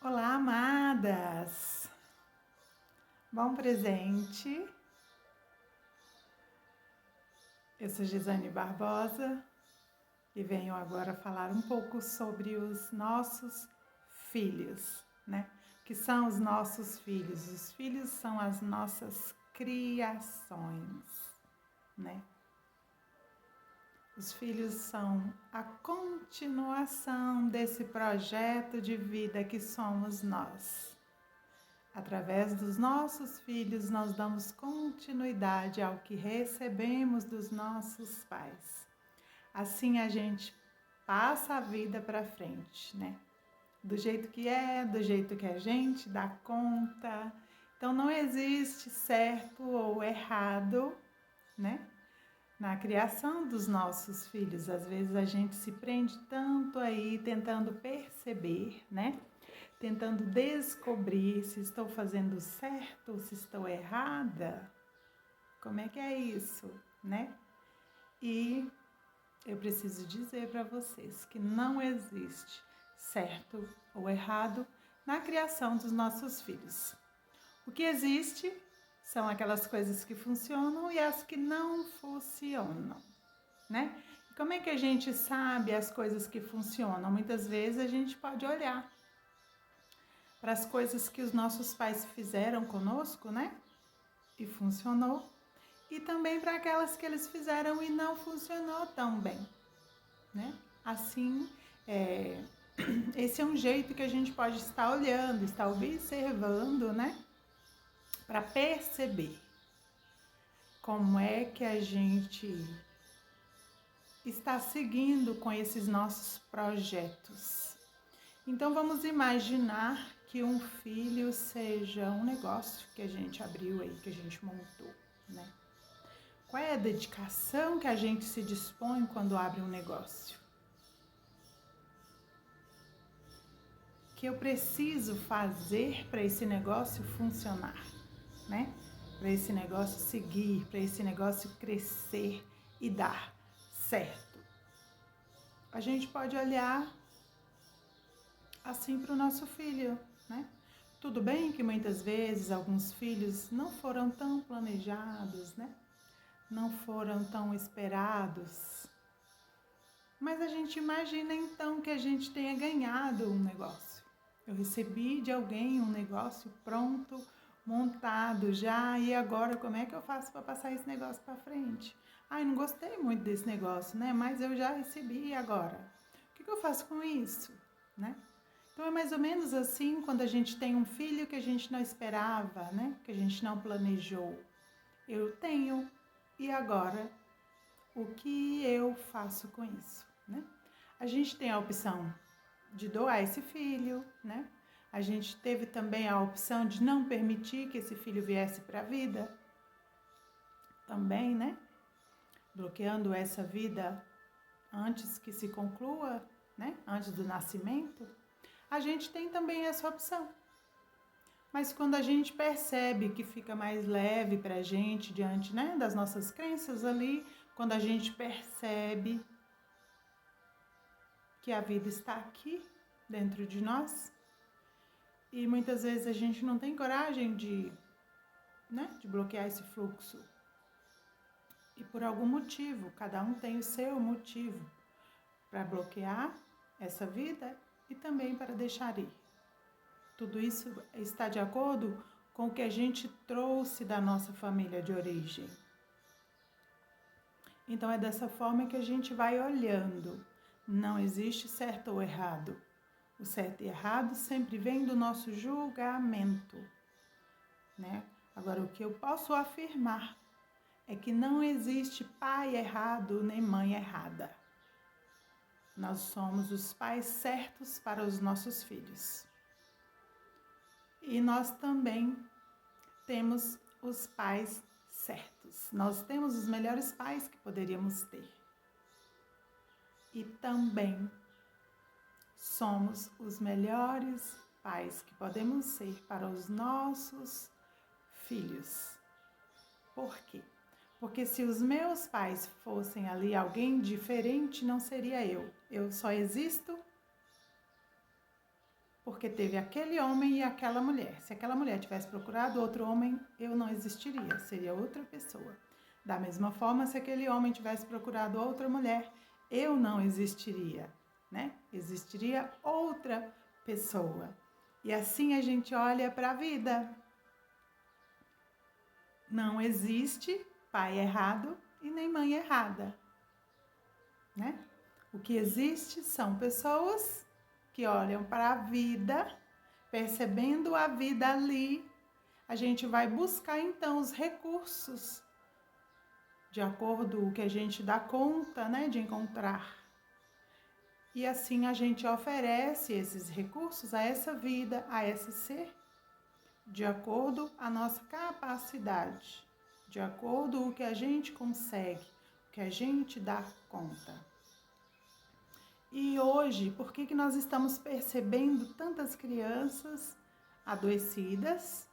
Olá, amadas! Bom presente! Eu sou Gisane Barbosa e venho agora falar um pouco sobre os nossos filhos, né? O que são os nossos filhos? Os filhos são as nossas criações, né? Os filhos são a continuação desse projeto de vida que somos nós. Através dos nossos filhos, nós damos continuidade ao que recebemos dos nossos pais. Assim a gente passa a vida para frente, né? Do jeito que é, do jeito que a gente dá conta. Então não existe certo ou errado, né? Na criação dos nossos filhos. Às vezes a gente se prende tanto aí tentando perceber, né? Tentando descobrir se estou fazendo certo ou se estou errada. Como é que é isso, né? E eu preciso dizer para vocês que não existe certo ou errado na criação dos nossos filhos. O que existe são aquelas coisas que funcionam e as que não funcionam, né? E como é que a gente sabe as coisas que funcionam? Muitas vezes a gente pode olhar para as coisas que os nossos pais fizeram conosco, né? E funcionou. E também para aquelas que eles fizeram e não funcionou tão bem, né? Assim, esse é um jeito que a gente pode estar olhando, estar observando, né? Para perceber como é que a gente está seguindo com esses nossos projetos. Então vamos imaginar que um filho seja um negócio que a gente abriu aí, que a gente montou, né? Qual é a dedicação que a gente se dispõe quando abre um negócio? O que eu preciso fazer para esse negócio funcionar, né? Para esse negócio seguir, para esse negócio crescer e dar certo. A gente pode olhar assim para o nosso filho, né? Tudo bem que muitas vezes alguns filhos não foram tão planejados, né? Não foram tão esperados. Mas a gente imagina então que a gente tenha ganhado um negócio. Eu recebi de alguém um negócio pronto, montado já, e agora como é que eu faço para passar esse negócio para frente? Ai, não gostei muito desse negócio, né? Mas eu já recebi e agora. O que eu faço com isso, né? Então é mais ou menos assim quando a gente tem um filho que a gente não esperava, né? Que a gente não planejou. Eu tenho, e agora? O que eu faço com isso, né? A gente tem a opção de doar esse filho, né? A gente teve também a opção de não permitir que esse filho viesse para a vida, também, né? Bloqueando essa vida antes que se conclua, né? Antes do nascimento. A gente tem também essa opção. Mas quando a gente percebe que fica mais leve para a gente diante, né, das nossas crenças ali, quando a gente percebe que a vida está aqui dentro de nós e muitas vezes a gente não tem coragem de bloquear esse fluxo. E por algum motivo, cada um tem o seu motivo para bloquear essa vida e também para deixar ir. Tudo isso está de acordo com o que a gente trouxe da nossa família de origem. Então é dessa forma que a gente vai olhando. Não existe certo ou errado. O certo e errado sempre vem do nosso julgamento, né? Agora, o que eu posso afirmar é que não existe pai errado nem mãe errada. Nós somos os pais certos para os nossos filhos. E nós também temos os pais certos. Nós temos os melhores pais que poderíamos ter. E também somos os melhores pais que podemos ser para os nossos filhos. Por quê? Porque se os meus pais fossem ali alguém diferente, não seria eu. Eu só existo porque porque teve aquele homem e aquela mulher. Se aquela mulher tivesse procurado outro homem, eu não existiria, seria outra pessoa. Da mesma forma, se aquele homem tivesse procurado outra mulher, eu não existiria, né? Existiria outra pessoa. E assim a gente olha para a vida. Não existe pai errado e nem mãe errada, né? O que existe são pessoas que olham para a vida, percebendo a vida ali, a gente vai buscar então os recursos de acordo com o que a gente dá conta, né, de encontrar. E assim a gente oferece esses recursos a essa vida, a esse ser, de acordo com a nossa capacidade, de acordo com o que a gente consegue, o que a gente dá conta. E hoje, por que nós estamos percebendo tantas crianças adoecidas,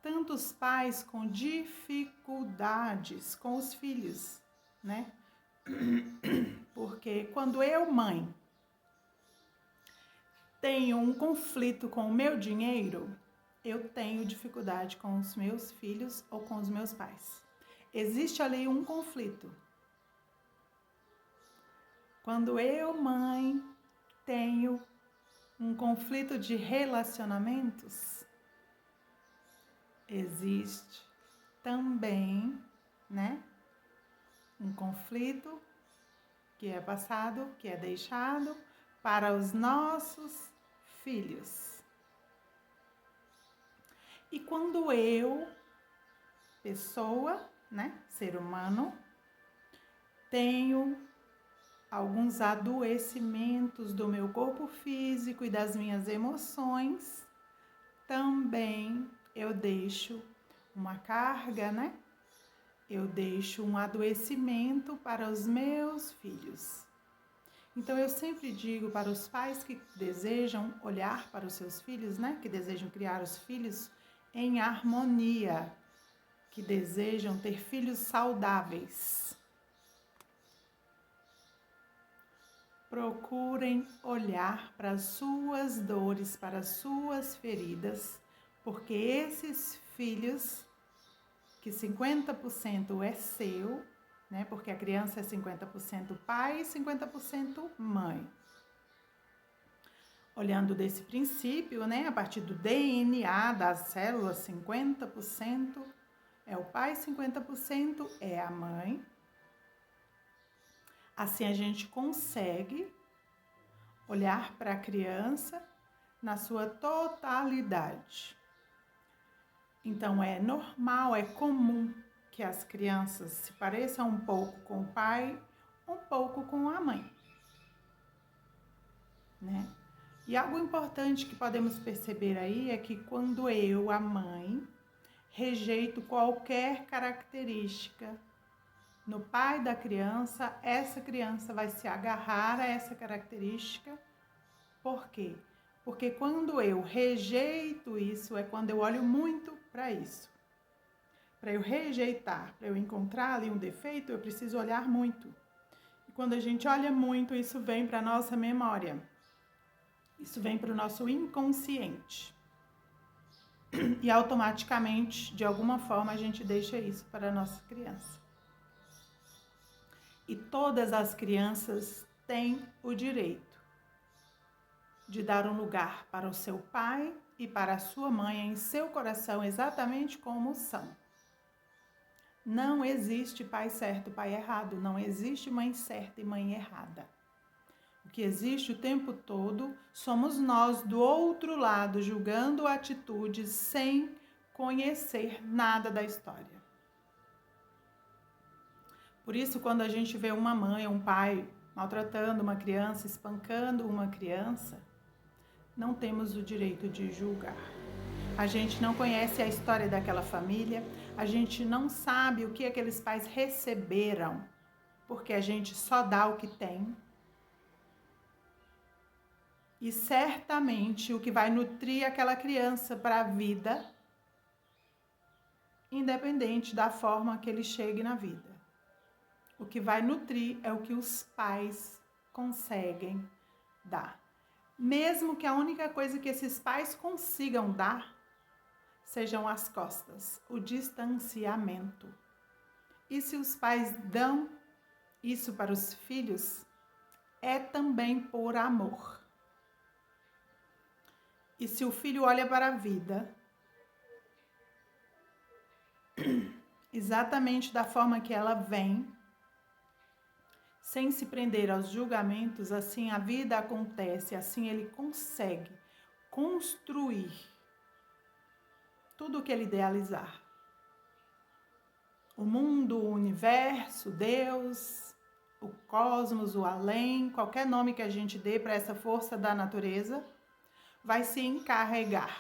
tantos pais com dificuldades com os filhos, né? Porque quando eu, mãe, tenho um conflito com o meu dinheiro, eu tenho dificuldade com os meus filhos ou com os meus pais. Existe ali um conflito. Quando eu, mãe, tenho um conflito de relacionamentos, existe também, né, um conflito que é passado, que é deixado para os nossos filhos. E quando eu, pessoa, né, ser humano, tenho alguns adoecimentos do meu corpo físico e das minhas emoções, também eu deixo uma carga, né? Eu deixo um adoecimento para os meus filhos. Então eu sempre digo para os pais que desejam olhar para os seus filhos, né? Que desejam criar os filhos em harmonia, que desejam ter filhos saudáveis. Procurem olhar para as suas dores, para as suas feridas, porque esses filhos, que 50% é seu, né? Porque a criança é 50% pai e 50% mãe. Olhando desse princípio, né? A partir do DNA das células, 50% é o pai, 50% é a mãe. Assim a gente consegue olhar para a criança na sua totalidade. Então é normal, é comum que as crianças se pareçam um pouco com o pai, um pouco com a mãe, né? E algo importante que podemos perceber aí é que quando eu, a mãe, rejeito qualquer característica no pai da criança, essa criança vai se agarrar a essa característica. Por quê? Porque quando eu rejeito isso, é quando eu olho muito para isso. Para eu rejeitar, para eu encontrar ali um defeito, eu preciso olhar muito. E quando a gente olha muito, isso vem para a nossa memória. Isso vem para o nosso inconsciente. E automaticamente, de alguma forma, a gente deixa isso para a nossa criança. E todas as crianças têm o direito de dar um lugar para o seu pai e para a sua mãe em seu coração, exatamente como são. Não existe pai certo e pai errado, não existe mãe certa e mãe errada. O que existe o tempo todo somos nós do outro lado, julgando atitudes sem conhecer nada da história. Por isso, quando a gente vê uma mãe ou um pai maltratando uma criança, espancando uma criança, não temos o direito de julgar. A gente não conhece a história daquela família, a gente não sabe o que aqueles pais receberam, porque a gente só dá o que tem. E certamente o que vai nutrir aquela criança para a vida, independente da forma que ele chegue na vida. O que vai nutrir é o que os pais conseguem dar. mesmo que a única coisa que esses pais consigam dar sejam as costas, o distanciamento. E se os pais dão isso para os filhos, é também por amor. E se o filho olha para a vida exatamente da forma que ela vem, sem se prender aos julgamentos, assim a vida acontece, assim ele consegue construir tudo o que ele idealizar. O mundo, o universo, Deus, o cosmos, o além, qualquer nome que a gente dê para essa força da natureza, vai se encarregar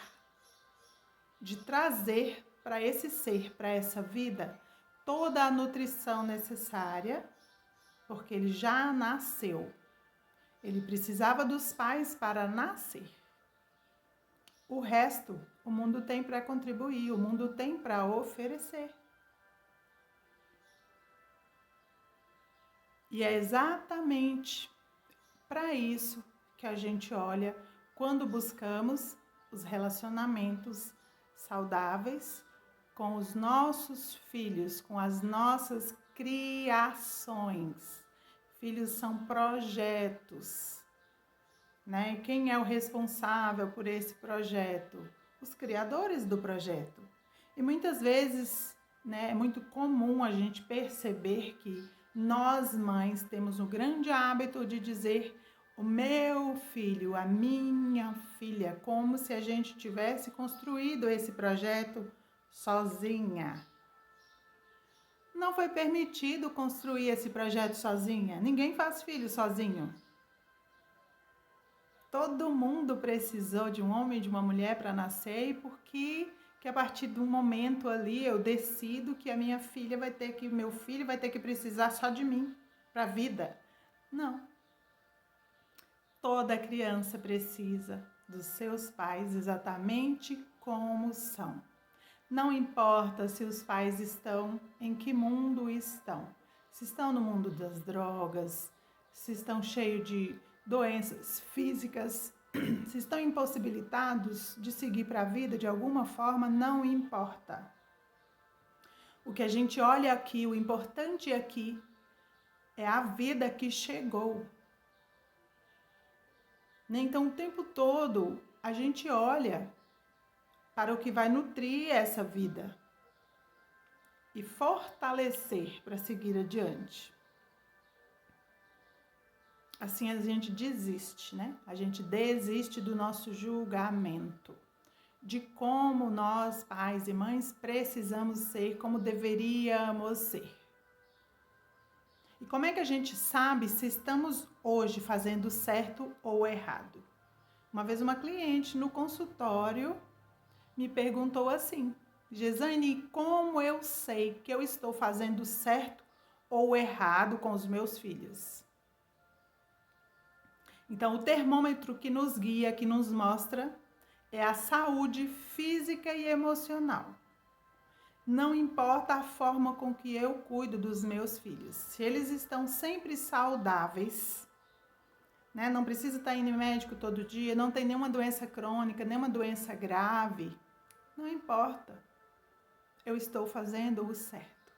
de trazer para esse ser, para essa vida, toda a nutrição necessária, porque ele já nasceu. Ele precisava dos pais para nascer. O resto, o mundo tem para contribuir, o mundo tem para oferecer. E é exatamente para isso que a gente olha quando buscamos os relacionamentos saudáveis com os nossos filhos, com as nossas criações. Filhos são projetos, né? Quem é o responsável por esse projeto? Os criadores do projeto. E muitas vezes, né, é muito comum a gente perceber que nós, mães, temos o grande hábito de dizer o meu filho, a minha filha, como se a gente tivesse construído esse projeto sozinha. Não foi permitido construir esse projeto sozinha. Ninguém faz filho sozinho. Todo mundo precisou de um homem e de uma mulher para nascer, e porque que a partir de um momento ali eu decido que a minha filha vai ter que, meu filho vai ter que precisar só de mim para a vida. Não. Toda criança precisa dos seus pais exatamente como são. Não importa se os pais estão, em que mundo estão. Se estão no mundo das drogas, se estão cheios de doenças físicas, se estão impossibilitados de seguir para a vida de alguma forma, não importa. O que a gente olha aqui, o importante aqui, é a vida que chegou. Então, o tempo todo, a gente olha para o que vai nutrir essa vida e fortalecer para seguir adiante. Assim a gente desiste, né? A gente desiste do nosso julgamento, de como nós, pais e mães, precisamos ser, como deveríamos ser. E como é que a gente sabe se estamos hoje fazendo certo ou errado? Uma vez uma cliente no consultório me perguntou assim: Gesane, como eu sei que eu estou fazendo certo ou errado com os meus filhos? Então, o termômetro que nos guia, que nos mostra, é a saúde física e emocional. Não importa a forma com que eu cuido dos meus filhos. Se eles estão sempre saudáveis, né? Não precisa estar indo em médico todo dia, não tem nenhuma doença crônica, nenhuma doença grave. Não importa. Eu estou fazendo o certo.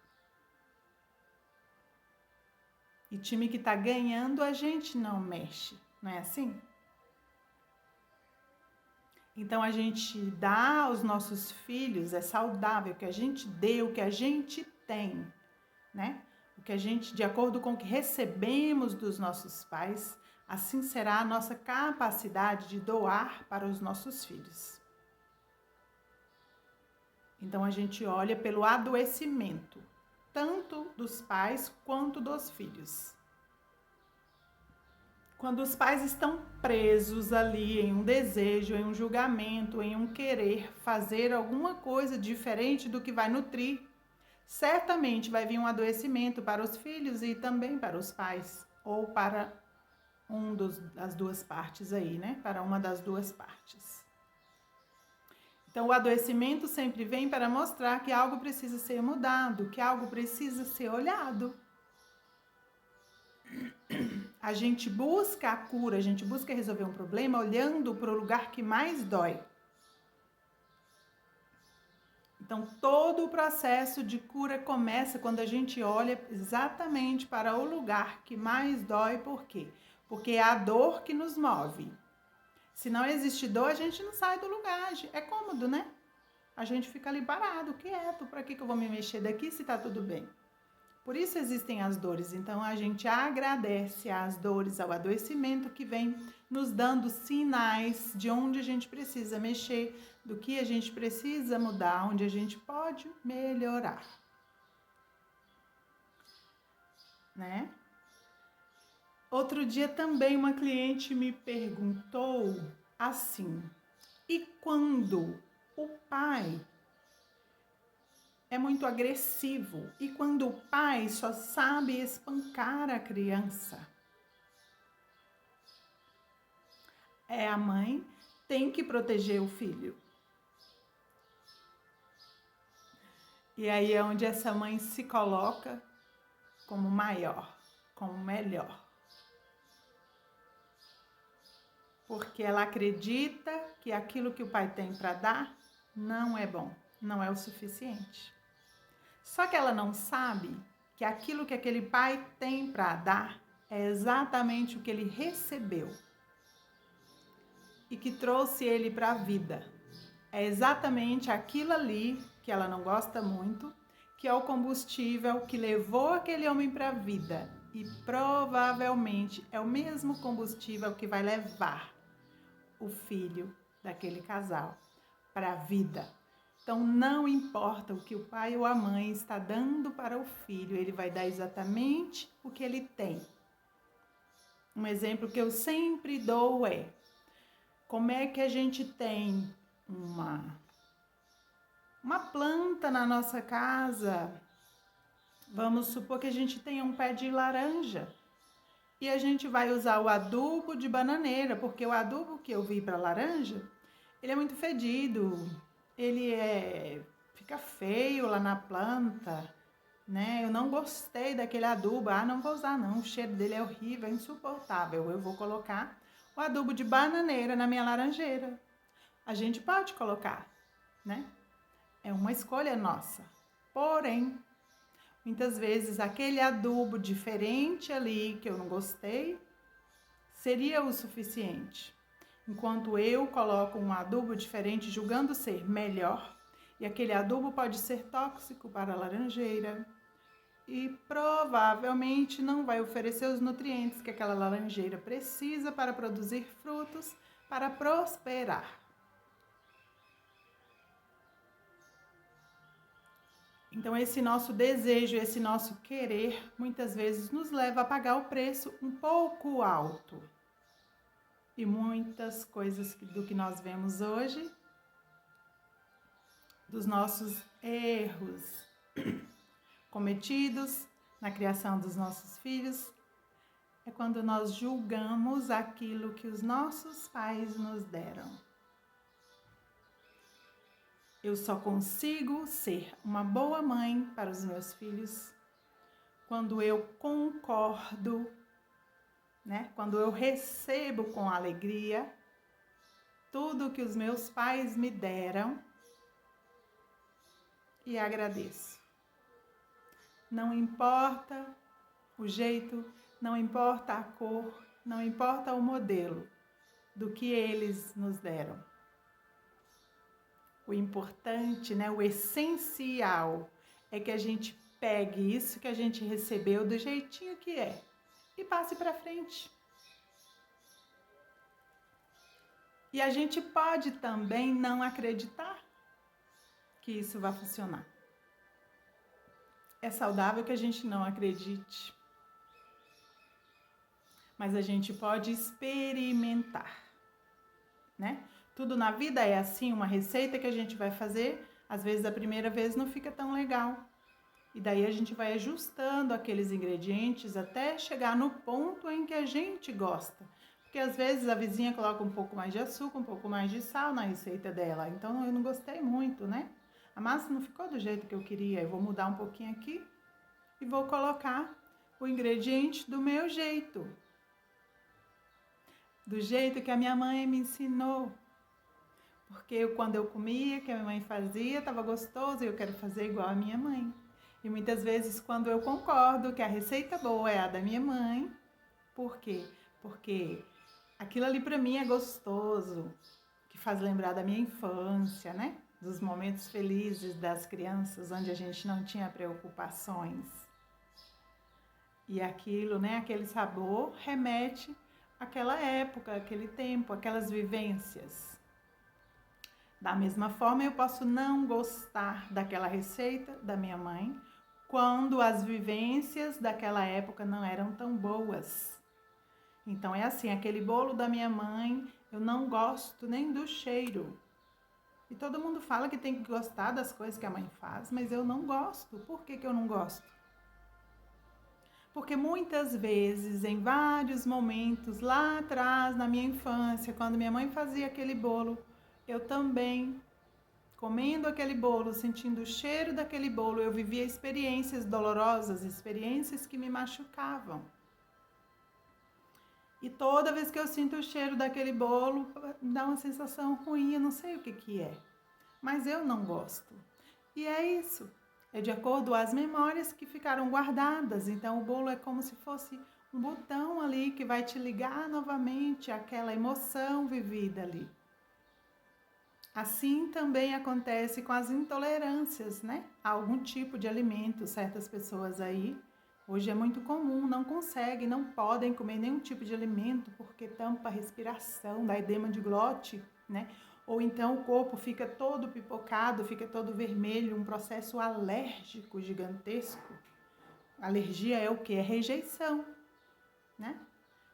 E time que está ganhando, a gente não mexe. Não é assim? Então, a gente dá aos nossos filhos, é saudável que a gente dê o que a gente tem, né? O que a gente, de acordo com o que recebemos dos nossos pais, assim será a nossa capacidade de doar para os nossos filhos. Então, a gente olha pelo adoecimento, tanto dos pais quanto dos filhos. Quando os pais estão presos ali em um desejo, em um julgamento, em um querer fazer alguma coisa diferente do que vai nutrir, certamente vai vir um adoecimento para os filhos e também para os pais, ou para das duas partes aí, né? Para uma das duas partes. Então, o adoecimento sempre vem para mostrar que algo precisa ser mudado, que algo precisa ser olhado. a gente busca a cura, a gente busca resolver um problema olhando para o lugar que mais dói. Então, todo o processo de cura começa quando a gente olha exatamente para o lugar que mais dói. Por quê? Porque é a dor que nos move. Se não existe dor, a gente não sai do lugar. É cômodo, né? A gente fica ali parado, quieto. Para que eu vou me mexer daqui se tá tudo bem? Por isso existem as dores. Então, a gente agradece às dores, ao adoecimento que vem nos dando sinais de onde a gente precisa mexer, do que a gente precisa mudar, onde a gente pode melhorar. Né? Outro dia também uma cliente me perguntou assim: e quando o pai é muito agressivo e quando o pai só sabe espancar a criança? A mãe tem que proteger o filho. E aí é onde essa mãe se coloca como maior, como melhor. Porque ela acredita que aquilo que o pai tem para dar não é bom, não é o suficiente. Só que ela não sabe que aquilo que aquele pai tem para dar é exatamente o que ele recebeu e que trouxe ele para a vida. É exatamente aquilo ali que ela não gosta muito, que é o combustível que levou aquele homem para a vida. E provavelmente é o mesmo combustível que vai levar o filho daquele casal para a vida. Então, não importa o que o pai ou a mãe está dando para o filho, ele vai dar exatamente o que ele tem. Um exemplo que eu sempre dou é: como é que a gente tem uma planta na nossa casa? Vamos supor que a gente tenha um pé de laranja e a gente vai usar o adubo de bananeira, porque o adubo que eu vi para laranja, ele é muito fedido, fica feio lá na planta, né? Eu não gostei daquele adubo, não vou usar não, o cheiro dele é horrível, é insuportável. Eu vou colocar o adubo de bananeira na minha laranjeira. A gente pode colocar, né? É uma escolha nossa. Porém, muitas vezes aquele adubo diferente ali que eu não gostei seria o suficiente. Enquanto eu coloco um adubo diferente julgando ser melhor, e aquele adubo pode ser tóxico para a laranjeira e provavelmente não vai oferecer os nutrientes que aquela laranjeira precisa para produzir frutos, para prosperar. Então, esse nosso desejo, esse nosso querer, muitas vezes nos leva a pagar o preço um pouco alto. E muitas coisas do que nós vemos hoje, dos nossos erros cometidos na criação dos nossos filhos, é quando nós julgamos aquilo que os nossos pais nos deram. Eu só consigo ser uma boa mãe para os meus filhos quando eu concordo, né? Quando eu recebo com alegria tudo que os meus pais me deram e agradeço. Não importa o jeito, não importa a cor, não importa o modelo do que eles nos deram. O importante, né, o essencial é que a gente pegue isso que a gente recebeu do jeitinho que é e passe para frente. E a gente pode também não acreditar que isso vai funcionar. É saudável que a gente não acredite, mas a gente pode experimentar, né? Tudo na vida é assim, uma receita que a gente vai fazer, às vezes a primeira vez não fica tão legal. E daí a gente vai ajustando aqueles ingredientes até chegar no ponto em que a gente gosta. Porque às vezes a vizinha coloca um pouco mais de açúcar, um pouco mais de sal na receita dela. Então eu não gostei muito, né? A massa não ficou do jeito que eu queria. Eu vou mudar um pouquinho aqui e vou colocar o ingrediente do meu jeito. do jeito que a minha mãe me ensinou. Porque quando eu comia, que a minha mãe fazia, estava gostoso e eu quero fazer igual a minha mãe. E muitas vezes quando eu concordo que a receita boa é a da minha mãe, por quê? Porque aquilo ali para mim é gostoso, que faz lembrar da minha infância, né? Dos momentos felizes das crianças, onde a gente não tinha preocupações. E aquilo, né, aquele sabor remete àquela época, aquele tempo, aquelas vivências. Da mesma forma, eu posso não gostar daquela receita da minha mãe, quando as vivências daquela época não eram tão boas. Então é assim, aquele bolo da minha mãe, eu não gosto nem do cheiro. E todo mundo fala que tem que gostar das coisas que a mãe faz, mas eu não gosto. Por que eu não gosto? Porque muitas vezes, em vários momentos, lá atrás, na minha infância, quando minha mãe fazia aquele bolo, eu também, comendo aquele bolo, sentindo o cheiro daquele bolo, eu vivia experiências dolorosas, experiências que me machucavam. E toda vez que eu sinto o cheiro daquele bolo, me dá uma sensação ruim, eu não sei o que é. Mas eu não gosto. E é isso. É de acordo às memórias que ficaram guardadas. Então o bolo é como se fosse um botão ali que vai te ligar novamente àquela emoção vivida ali. Assim também acontece com as intolerâncias, né? A algum tipo de alimento. Certas pessoas aí, hoje é muito comum, não conseguem, não podem comer nenhum tipo de alimento porque tampa a respiração, dá edema de glote, né? Ou então o corpo fica todo pipocado, fica todo vermelho, um processo alérgico gigantesco. Alergia é o que? É rejeição, né?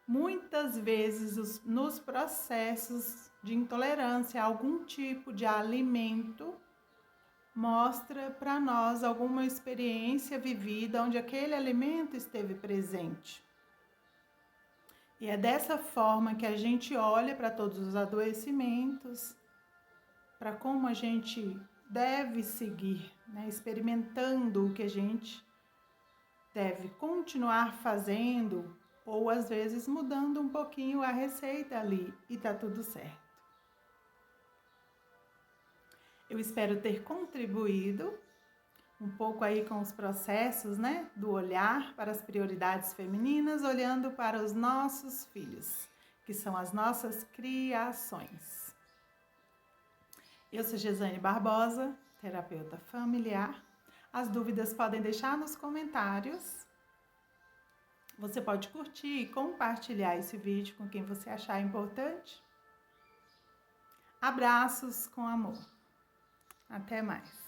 Muitas vezes nos processos de intolerância a algum tipo de alimento mostra para nós alguma experiência vivida onde aquele alimento esteve presente. E é dessa forma que a gente olha para todos os adoecimentos, para como a gente deve seguir, né? Experimentando o que a gente deve continuar fazendo, ou às vezes mudando um pouquinho a receita ali e tá tudo certo. Eu espero ter contribuído um pouco aí com os processos, né, do olhar para as prioridades femininas, olhando para os nossos filhos, que são as nossas criações. Eu sou Gesane Barbosa, terapeuta familiar. As dúvidas podem deixar nos comentários. Você pode curtir e compartilhar esse vídeo com quem você achar importante. Abraços com amor. Até mais.